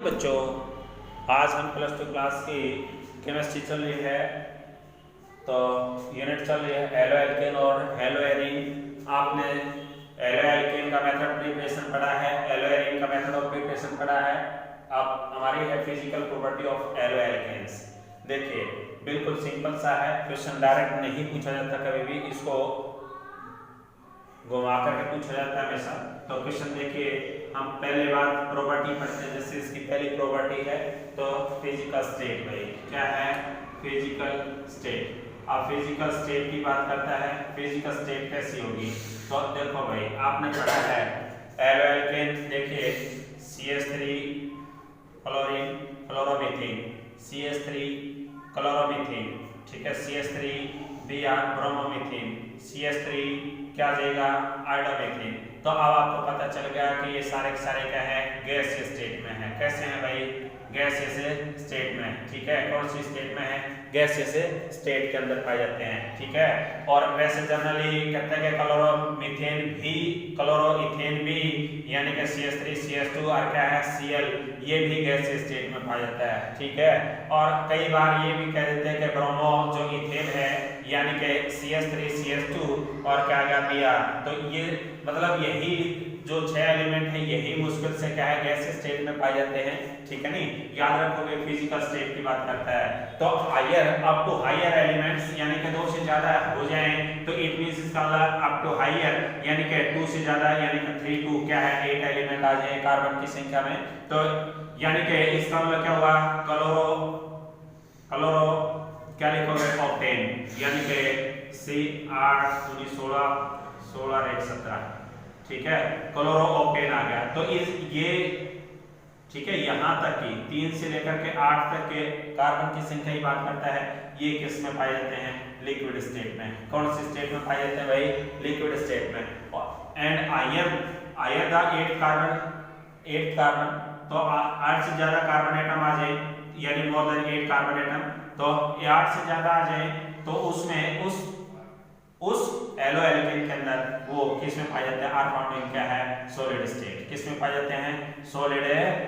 बच्चों, आज हम प्लस टू क्लास की केमिस्ट्री चल रही है। तो यूनिट चल रही है एलो एल्केन और हेलो एरीन। आपने एलो एल्केन का मेथड प्रिपरेशन पढ़ा है, एलो एरीन का मेथड ऑफ प्रिपरेशन पढ़ा है। अब हमारी है physical property of haloalkanes. देखिए बिल्कुल सिंपल सा है, क्वेश्चन डायरेक्ट नहीं पूछा जाता, कभी भी इसको घुमा करके पूछा जाता है हमेशा। तो क्वेश्चन देखिए, हम पहले बात प्रॉपर्टी पढ़ते हैं। जैसे इसकी पहली प्रॉपर्टी है तो फिजिकल स्टेट, भाई क्या है फिजिकल स्टेट। अब फिजिकल स्टेट की बात करता है, फिजिकल स्टेट कैसी होगी। तो देखो भाई, आपने पढ़ा है एलो एल्केन। देखिए CH3 chlorine chloromethane, CH3 chloromethane, ठीक है, CH3 Br ब्रोमोमीथेन, CH3 क्या जाएगा आयोडोमीथेन। तो अब आपको पता चल गया कि ये सारे के सारे क्या है गैसीय स्टेट में है। कैसे हैं भाई, गैसीय स्टेट में, ठीक है। कौन सी स्टेट में है, गैसीय स्टेट के अंदर पाए जाते हैं, ठीक है। और वैसे जनरली कहते हैं कि क्लोरोमीथेन भी क्लोरोइथेन भी यानी कि CH3 CH2 और क्या है Cl, ये भी गैसीय स्टेट में पाया जाता है, ठीक है। और कई बार ये भी कह देते हैं कि ब्रोमो जो इथेन है यानी कि CH3 CH2 और क्या गया Br। तो ये मतलब यही जो 6 एलिमेंट है यही मुश्किल से क्या है गैसीय स्टेट में पाए जाते हैं, ठीक है। नहीं याद रखोगे, फिजिकल स्टेट की बात करता है। तो higher up to higher elements यानी कि 2 से ज्यादा हो जाएं तो इट मींस इसका मतलब अप टू हायर यानी कि 2 से ज्यादा यानी कि 3 2 क्या है 8 एलिमेंट आ जाए कार्बन की संख्या में। तो यानी कि इसका मतलब क्या हुआ क्लोरो क्लोरो क्या लिखोगे ऑक्टेन, यानी कि C8 16 16 1 17, ठीक है, क्लोरो ऑक्टेन आ गया। तो इस ये ठीक है, यहाँ तक की 3 से लेकर के 8 तक के कार्बन की संख्या की बात करता है। ये किस में पाए जाते हैं, लिक्विड स्टेट में। कौन सी स्टेट में पाए जाते हैं भाई, लिक्विड स्टेट में। एंड आयन द 8 कार्बन, तो 8 से ज्यादा कार्बन एटम आ जाए यानी मोर देन 8 कार्बन एटम, तो 8 से ज्यादा आ जाए तो उसमें उस एलो एल्केन के अंदर वो किस में पाए जाते हैं, आर फाउंड इन क्या है सॉलिड स्टेट। किस में पाए जाते हैं, सॉलिड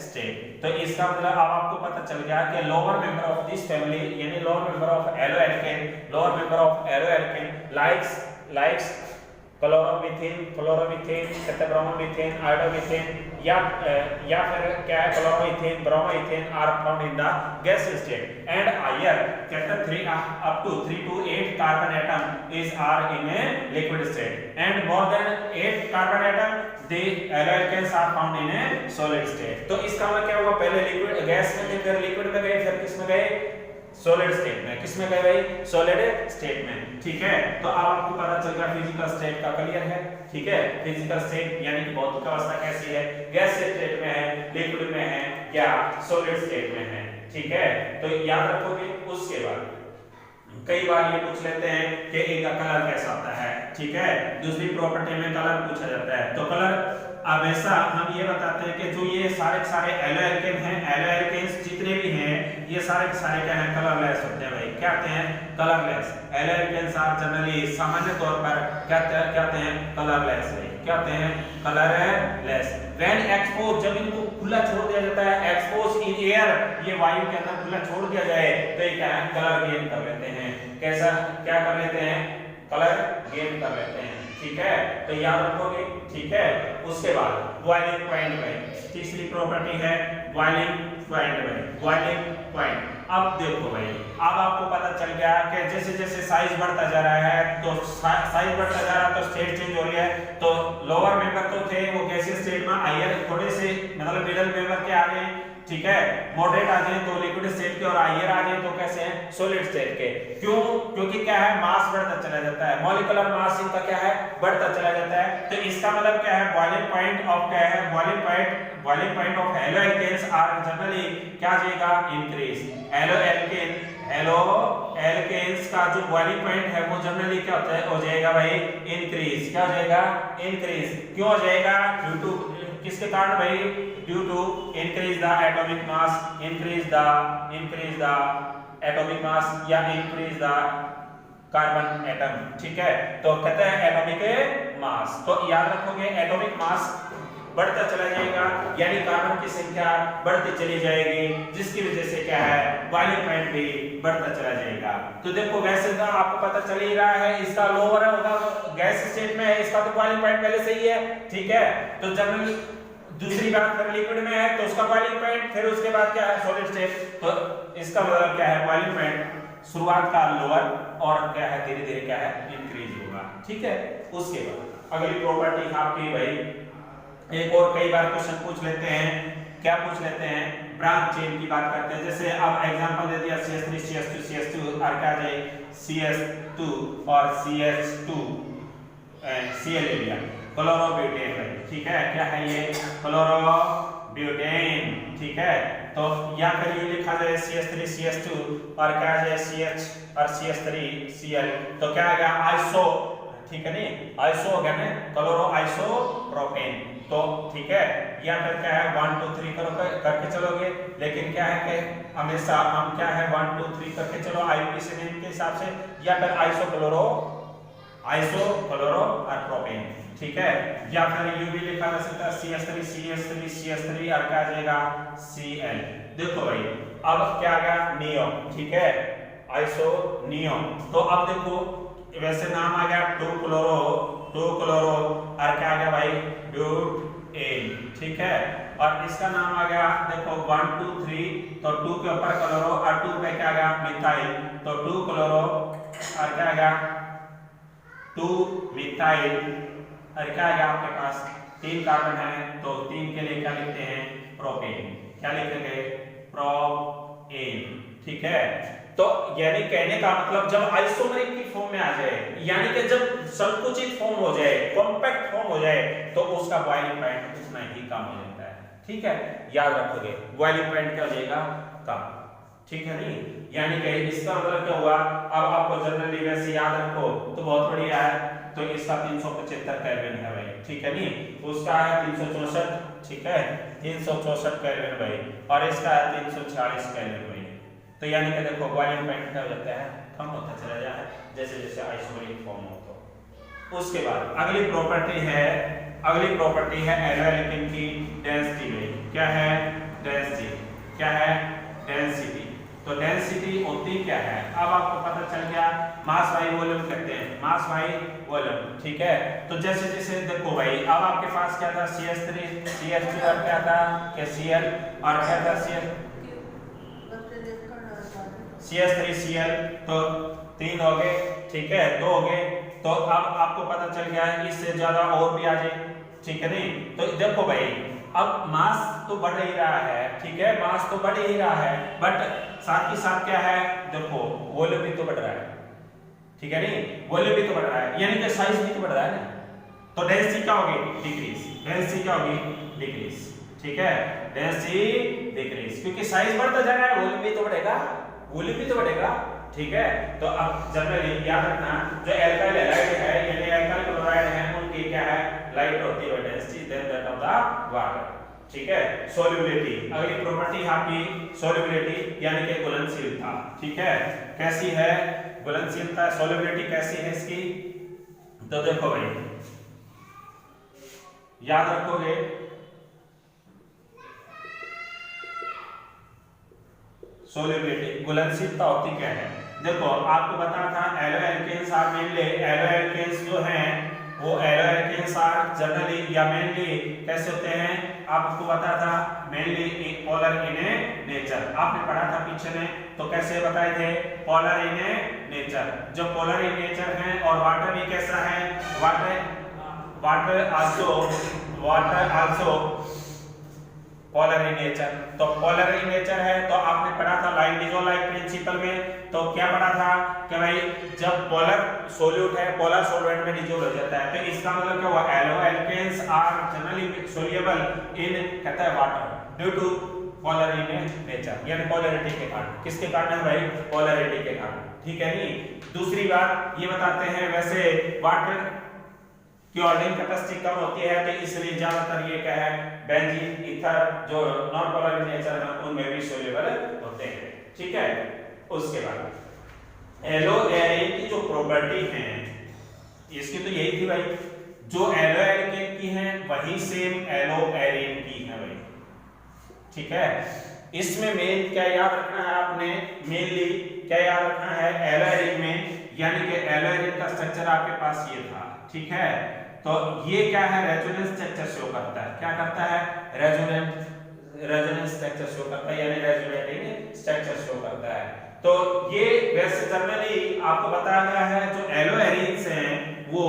स्टेट। तो इसका मतलब अब आपको पता चल गया कि lower member of this family यानी lower member of haloalkane, lower member of haloalkane likes chloromethane bromomethane iodomethane या फिर क्या है chloroethane bromoethane are found in the गैसीय स्टेट। एंड हायर कहता 3 up to 3 to 8 carbon atom is are in a liquid state and more than 8 carbon atom they haloalkanes are found in a solid state. तो इसका मतलब क्या होगा, पहले liquid gas में थे, फिर लिक्विड में गए, फिर किस में गए सॉलिड स्टेट में। किस में गए भाई, सॉलिड स्टेट में, ठीक है। तो अब आपको पता चल गया फिजिकल स्टेट का क्लियर है, ठीक है। फिजिकल स्टेट यानी कि भौतिक अवस्था कैसी है, गैसीय स्टेट में है, लिक्विड में है या सॉलिड स्टेट में है, ठीक है। तो याद रखोगे। उसके बाद कई बार ये पूछ लेते हैं कि इनका कलर कैसा होता है, ठीक है। दूसरी प्रॉपर्टी में कलर पूछा जाता है। तो कलर हमेशा हम ये बताते हैं कि जो ये सारे एलो एल्केन हैं, एलो एल्केन्स जितने भी हैं ये सारे के सारे क्या है कलरलेस होते हैं भाई। क्या होते हैं, colourless. Haloalkanes are generally सामान्य तौर पर क्या कहते हैं कलरलेस है। क्या होते हैं, कलरलेस। व्हेन एक्सपोज, जब इनको खुला छोड़ दिया जाता है, एक्सपोज इन एयर, ये वायु के अंदर खुला छोड़ दिया जाए तो ये क्या है कलर गेन कर लेते हैं। कैसा क्या कर लेते हैं, कलर गेन कर लेते हैं, ठीक है। तो याद रखोगे, ठीक है। उसके बाद बॉइलिंग पॉइंट में तीसरी प्रॉपर्टी है बॉइलिंग पॉइंट में, बॉइलिंग पॉइंट। अब देखो भाई, अब आपको पता चल गया कि जैसे जैसे साइज बढ़ता जा रहा है तो साइज बढ़ता जा रहा है तो स्टेट चेंज हो रही है। तो लोअर मेंबर तो थे वो गैसीय स्टेट में, हायर थोड़े से मतलब मिडिल मेंबर के आ गए, ठीक है। मॉडरेट आ जाए तो लिक्विड स्टेट के और हायर आ जाए तो कैसे हैं सॉलिड स्टेट के। क्यों, क्योंकि क्या है मास बढ़ता चला जाता है, मॉलिक्यूलर मास इनका क्या है बढ़ता चला जाता है। तो इसका मतलब क्या है, बॉइलिंग पॉइंट ऑफ क्या है, boiling point of haloalkanes are generally क्या जाएगा इंक्रीज। एलो एल्केन्स का जो बॉइलिंग पॉइंट है वो जनरली क्या होता है हो जाएगा भाई इंक्रीज। क्या हो जाएगा, इंक्रीज। क्यों हो जाएगा, ड्यू टू किसके कारण भाई, due to increase the atomic mass, increase the atomic mass या इंक्रीज द कार्बन एटम, ठीक है। तो कहते हैं एटॉमिक मास। तो याद रखोगे एटॉमिक मास बढ़ता चला जाएगा, यानी कार्बन की संख्या बढ़ती चली जाएगी, जिसकी वजह से क्या है बॉइलिंग पॉइंट भी बढ़ता चला जाएगा। तो देखो वैसे तो आपको पता चल ही रहा है, इसका लोअर होगा गैस स्टेट में है, इसका तो बॉइलिंग पॉइंट पहले से ही है, ठीक है। तो जनरली दूसरी बात अगर लिक्विड में है तो उसका बॉइलिंग पॉइंट, फिर उसके बाद क्या है सॉलिड स्टेट, तो इसका मतलब क्या है बॉइलिंग पॉइंट शुरुआत का लोअर और क्या है धीरे धीरे क्या है इंक्रीज होगा, ठीक है। उसके बाद अगली प्रॉपर्टी आपकी भाई एक और कई बार क्वेश्चन पूछ लेते हैं, क्या पूछ लेते हैं ब्रांच चेन की बात करते हैं। जैसे अब एग्जांपल दे दिया CH3 CH2 CH2 और क्या जाए CS2 और CH2 Cl ले लिया, क्लोरोब्यूटेन है, ठीक है। क्या है ये क्लोरोब्यूटेन, ठीक है। तो या फिर ये लिखा जाए CH3 CH2 और क्या जाए CH और CH3 Cl, तो क्या आ गया आइसो, ठीक है नहीं, आइसो हो गया ना, क्लोरो आइसोप्रोपेन, तो ठीक है। या फिर क्या है 1 2 3 करके चलोगे, लेकिन क्या है कि हमेशा हम क्या है 1 2 3 करके चलो IUPAC नेम के हिसाब से, या फिर आइसोक्लोरो और प्रोपेन, ठीक है। या फिर यू भी लिखा जा सकता है CH3 और क्या आ जाएगा Cl। देखो भाई अब क्या आ गया नियो, ठीक है, आइसो नियो। तो अब देखो वैसे नाम आ गया 2 क्लोरो और क्या आ गया भाई ब्यूटेन, ठीक है। और इसका नाम आ गया देखो 1 2 3, तो 2 के ऊपर क्लोरो और 2 पे क्या आ गया मिथाइल, तो 2 क्लोरो और क्या आ गया 2 मिथाइल और क्या आ गया आपके पास 3 कार्बन है, तो 3 के लिए क्या लिखते हैं प्रोपेन, क्या लिखेंगे प्रोपेन, ठीक है। तो यानी कहने का मतलब जब आइसोमरिक की फॉर्म में आ जाए, यानी कि जब संकुचित फॉर्म हो जाए, कॉम्पैक्ट फॉर्म हो जाए, तो उसका बॉइलिंग पॉइंट उतना ही कम हो जाता है, ठीक है। याद रखोगे बॉइलिंग पॉइंट क्या हो जाएगा कम, ठीक है नहीं। यानी कि इसका मतलब क्या हुआ, अब आपको जनरली वैसे याद रखो तो बहुत बढ़िया है। तो इसका 375 केल्विन है भाई, ठीक है नहीं, उसका है 364, ठीक है 364 केल्विन भाई, और इसका है 346 केल्विन भाई। तो यानी कि देखो बॉइलिंग पॉइंट क्या हो जाता है कम होता चला जाता है जैसे जैसे आइसोमरिक फॉर्म हो। तो उसके बाद अगली प्रॉपर्टी है एल्वेलिन की डेंसिटी में, क्या है डेंसिटी, क्या है डेंसिटी। तो डेंसिटी होती क्या है, अब आपको पता चल गया मास बाई वॉल्यूम कहते हैं, मास बाई वॉल्यूम, ठीक है। तो जैसे जैसे देखो भाई अब आपके पास क्या था CH3 CH2 और क्या था कि Cl और क्या था CH3 Cl, तो 3 हो गए, ठीक है 2 हो गए। तो अब आपको पता चल गया है इससे ज्यादा और भी आ जाए, ठीक है नहीं। तो देखो भाई अब मास तो बढ़ ही रहा है, ठीक है मास तो बढ़ ही रहा है, बट साथ ही साथ क्या है देखो वॉल्यूम भी तो बढ़ रहा है, ठीक है नहीं, वॉल्यूम भी तो बढ़ रहा है, यानी कि साइज भी तो बढ़ रहा है ना। तो डेंसिटी क्या होगी डिक्रीज, डेंसिटी क्या होगी डिक्रीज, ठीक है डेंसिटी डिक्रीज, क्योंकि साइज बढ़ता जा रहा है वॉल्यूम भी तो बढ़ेगा, वॉल्यूम भी तो बढ़ेगा, ठीक है। तो अब जनरली याद रखना जो एल्काइल हैलाइड है यानी एल्काइल क्लोराइड है उनकी क्या है लाइट होती है density than that of the water, ठीक है। सोल्युबिलिटी, अगली प्रॉपर्टी आपकी सोल्युबिलिटी यानी कि घुलनशीलता, ठीक है कैसी है घुलनशीलता, सोल्युबिलिटी कैसी है इसकी। तो देखो भाई याद रखोगे सोल्युबिलिटी घुलनशीलता होती क्या है। देखो आपको बता था haloalkanes are mainly, haloalkanes जो हैं वो एलो एल्केन्स आर जनरली या मेनली कैसे होते हैं, आपको बता था मेनली पोलर इन नेचर, आपने पढ़ा था पीछे में, तो कैसे बताए थे पोलर इन नेचर। जो पोलर इन नेचर हैं और वाटर भी कैसा है, water also polar in nature. तो पोलर इन नेचर है तो आपने पढ़ा था लाइक डिसोलाइक प्रिंसिपल में, तो क्या पढ़ा था कि भाई जब पोलर सोल्यूट है पोलर सॉल्वेंट में डिसॉल्व हो जाता है, तो इसका मतलब क्या हुआ haloalkanes are generally soluble in कहता है water due to polar in nature, यानी पोलैरिटी के कारण, किसके कारण है भाई पोलैरिटी के कारण, ठीक है नहीं। दूसरी बात ये बताते हैं वैसे वाटर की ऑर्डरिंग कैपेसिटी कम होती है, तो इसलिए ज्यादातर ये क्या है बेंजीन ईथर जो नॉन पोलर इन नेचर है उनमें भी सोल्युबल होते हैं, ठीक है। उसके बाद एलो एरिन की जो प्रॉपर्टी है इसकी तो यही थी भाई जो एलो एल्केन की हैं वही सेम एलो एरिन की है भाई, ठीक है। इसमें मेन क्या याद रखना है आपने, मेनली क्या याद रखना है, एलो एरिन में यानी कि एलो एरिन का स्ट्रक्चर आपके पास ये था, ठीक है। तो ये क्या है, रेजोनेंस स्ट्रक्चर शो करता है, क्या करता है, रेजोनेंस स्ट्रक्चर शो करता है, यानी रेजोनेटिंग स्ट्रक्चर शो करता है। तो ये वैसे जनरली आपको बताया गया है, जो एलो एरिन्स हैं वो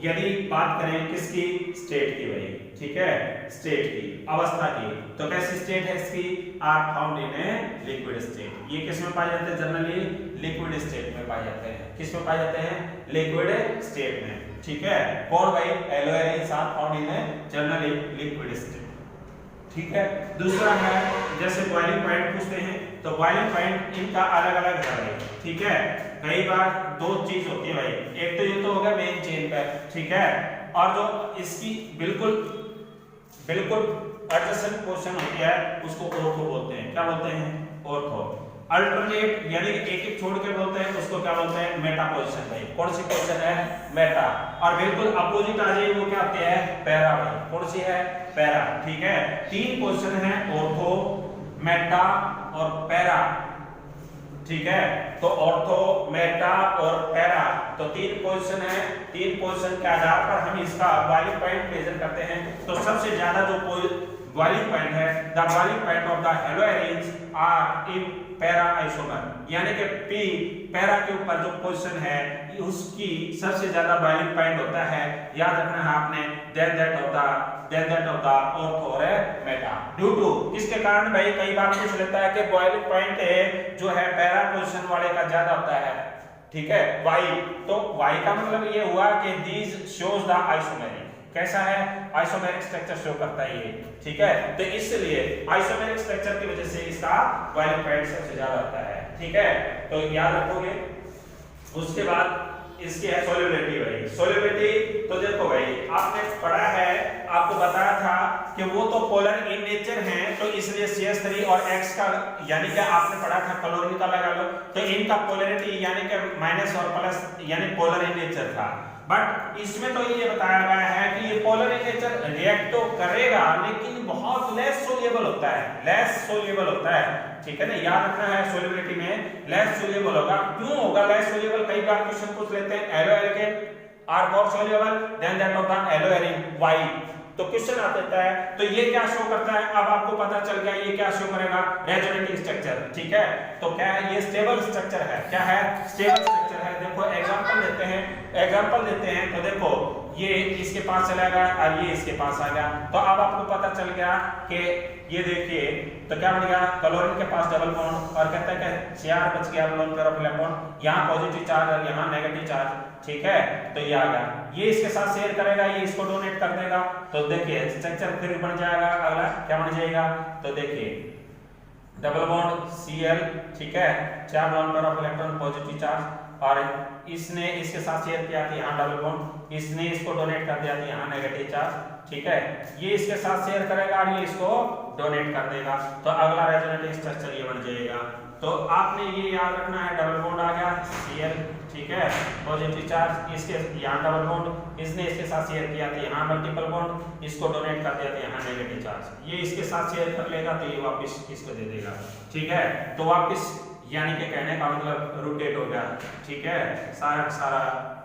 यदि बात करें किसकी, स्टेट की भाई, ठीक है, स्टेट की, अवस्था की, तो कैसी स्टेट है इसकी, are found in a liquid state. ये किस में पाए जाते हैं, जनरली लिक्विड स्टेट में पाए जाते हैं। किस में पाए जाते हैं, लिक्विड स्टेट में, ठीक है। कौन भाई, haloarenes are found in a generally liquid state, ठीक है। दूसरा है जैसे बॉइलिंग पॉइंट पूछते हैं, तो बॉइलिंग पॉइंट इनका अलग अलग है भाई, ठीक है। कई बार दो चीज होती है भाई, एक तो ये तो हो गया मेन चेन पे, ठीक है, और जो इसकी बिल्कुल एडजेसेंट पोर्शन होती है उसको ऑर्थो बोलते हैं। क्या बोलते हैं, ऑर्थो। अल्टरनेट यानी एक एक छोड़ के बोलते हैं उसको क्या बोलते हैं, मेटा पोजीशन भाई। कौन सी पोजीशन है, मेटा। और बिल्कुल अपोजिट आ जाए वो क्या होती है, पैरा भाई। कौन सी है, पैरा, ठीक है। तीन पोजीशन है, ऑर्थो, मेटा और पैरा, ठीक है। तो ऑर्थो, मेटा और पैरा, तो तीन पोजीशन है। तीन पोजीशन के आधार पर हम इसका बॉइलिंग पॉइंट मेजर करते हैं। तो सबसे ज्यादा जो बॉइलिंग पॉइंट है, the boiling point of the haloarenes are in para isomer, यानी कि पी पैरा के ऊपर जो पोजीशन है उसकी सबसे ज्यादा बॉइलिंग पॉइंट होता है, याद रखना है आपने, then that of the ortho और मेटा। ड्यू टू किसके कारण भाई, कई बार पूछ लेता है कि बॉइलिंग पॉइंट जो है पैरा पोजीशन वाले का ज्यादा होता है, ठीक है, वाई। तो वाई का मतलब ये हुआ कि दीज शोज द आइसोमेरिक, कैसा है, आइसोमेरिक स्ट्रक्चर शो करता है ये, ठीक है। तो इसलिए आइसोमेरिक स्ट्रक्चर की वजह से इसका बॉइलिंग पॉइंट सबसे ज्यादा होता है, ठीक है। तो याद रखोगे। उसके बाद इसकी है सोल्युबिलिटी भाई। सोल्युबिलिटी तो देखो भाई, आपने पढ़ा है, आपको बताया था कि वो तो पोलर इन नेचर हैं, तो इसलिए CH3 और X का यानी कि आपने पढ़ा था क्लोरीन का लगा लो, तो इनका पोलैरिटी यानी कि माइनस और प्लस यानी पोलर इन नेचर था। बट इसमें तो ये बताया गया है कि ये पोलर इन नेचर रिएक्ट तो करेगा लेकिन बहुत लेस सोल्यूबल होता है, लेस सोल्यूबल होता है, ठीक है ना। याद रखना है सोल्युबिलिटी में लेस सोल्यूबल होगा। क्यों होगा लेस सोल्यूबल, कई बार क्वेश्चन पूछ लेते हैं, haloalkane are more soluble than that of the haloarene, why, तो क्वेश्चन आ जाता है। तो ये क्या शो करता है, अब आपको पता चल गया ये क्या शो करेगा, रेजोनेटिंग स्ट्रक्चर, ठीक है। तो क्या है, ये स्टेबल स्ट्रक्चर है, क्या है, स्टेबल स्ट्रक्चर है। देखो एग्जांपल देते हैं, तो देखो ये इसके पास चला गया और ये इसके पास आ गया, तो अब आपको पता चल गया कि ये देखिए, तो क्या बन गया, क्लोरीन के पास डबल बॉन्ड और कहता है कि Cr बच गया लोन पेयर ऑफ इलेक्ट्रॉन, यहाँ पॉजिटिव चार्ज और यहाँ नेगेटिव चार्ज, ठीक है। तो ये आ गया, ये इसके साथ शेयर करेगा, ये इसको डोनेट कर देगा। तो देखिए स्ट्रक्चर फिर बन जाएगा, अगला क्या बन जाएगा, तो देखिए डबल बॉन्ड Cl, ठीक है, 4 lone pair of electron positive charge, और इसने इसके साथ शेयर किया था यहाँ डबल बॉन्ड, इसने इसको डोनेट कर दिया था यहाँ नेगेटिव चार्ज, ठीक है। ये इसके साथ शेयर करेगा और ये इसको डोनेट कर देगा, तो अगला रेजोनेटिंग स्ट्रक्चर ये बन जाएगा। तो आपने ये याद रखना है, डबल बॉन्ड आ गया Cl, ठीक है, पॉजिटिव चार्ज, इसके यहाँ डबल बॉन्ड, इसने इसके साथ शेयर किया था यहाँ मल्टीपल बॉन्ड, इसको डोनेट कर दिया था यहाँ नेगेटिव चार्ज, ये इसके साथ शेयर कर लेगा तो ये वापस इसको दे देगा, ठीक है। तो वापस यानी कि कहने का मतलब रोटेट हो गया, ठीक है, सारा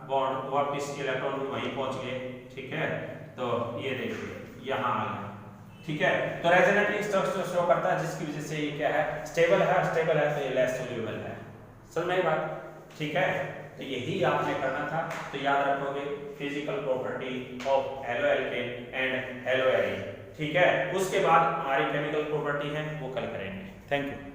बॉन्ड वापस इलेक्ट्रॉन वहीं पहुंच गए, ठीक है। तो ये देखिए यहाँ आ गया, ठीक है। तो रेजोनेटिंग स्ट्रक्चर शो करता है जिसकी वजह से ये क्या है, स्टेबल है तो ये लेस सोल्यूबल है, समझ में आई बात, ठीक है। तो यही आपने करना था, तो याद रखोगे physical property of haloalkane and haloarene, ठीक है। उसके बाद हमारी केमिकल प्रॉपर्टी है वो कल करेंगे। Thank you.